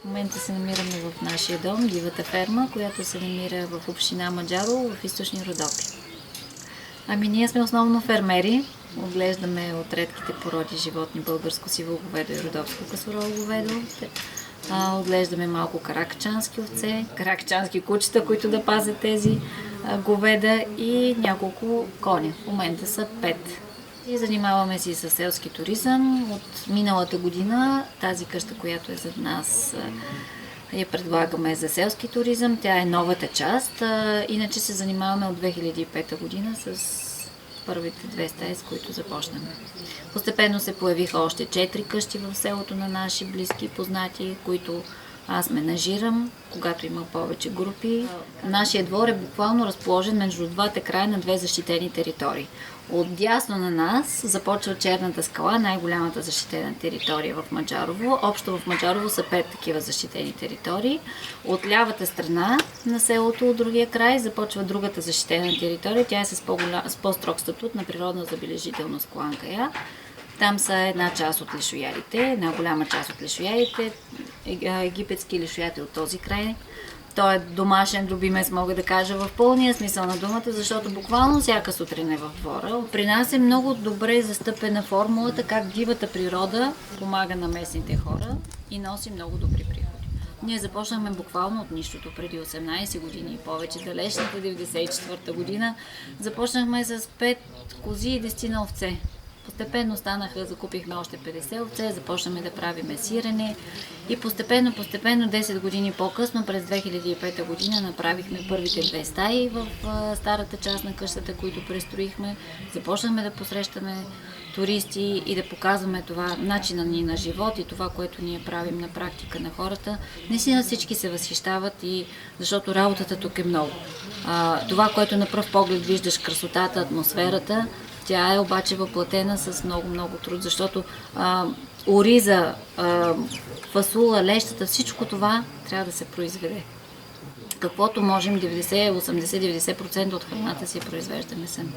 В момента се намираме в нашия дом, Дивата ферма, която се намира в община Маджарово, в източни Родопи. Ние сме основно фермери. Отглеждаме от редките породи животни българско сиво говедо и родопско касурово говедо. Отглеждаме малко каракачански овце, каракачански кучета, които да пазят тези говеда и няколко коня. В момента са 5. И занимаваме се и с селски туризъм. От миналата година тази къща, която е зад нас, я предлагаме за селски туризъм. Тя е новата част. Иначе се занимаваме от 2005 година с първите 2 стаи, с които започнем. Постепенно се появиха още 4 къщи в селото на наши близки и познати, които аз менажирам, когато има повече групи. Нашия двор е буквално разположен между двата края на 2 защитени територии. Отдясно на нас започва Черната скала, най-голямата защитена територия в Маджарово. Общо в Маджарово са 5 такива защитени територии. От лявата страна на селото, от другия край, започва другата защитена територия. Тя е с по-строг статут на природна забележителност Куанкая. Там са една част от лишоядите, една голяма част от лишоядите, египетски лишояд от този край. Той е домашен любимец, мога да кажа, в пълния смисъл на думата, защото буквално всяка сутрин е в двора. При нас е много добре застъпена формулата как дивата природа помага на местните хора и носи много добри приходи. Ние започнахме буквално от нищото преди 18 години и повече, далечната 94-та година. Започнахме с 5 кози и 10 овце. Постепенно закупихме още 50 овце, започнахме да правиме сирене и постепенно, 10 години по-късно, през 2005 година, направихме първите 2 стаи в старата част на къщата, които престроихме. Започнахме да посрещаме туристи и да показваме това начина ни на живот и това, което ние правим на практика на хората. Наистина всички се възхищават, защото работата тук е много. Това, което на пръв поглед виждаш, красотата, атмосферата, тя е обаче въплатена с много труд, защото ориза, фасула, лещата, всичко това трябва да се произведе. Каквото можем, 90, 80, 90% от храната си произвеждаме сами.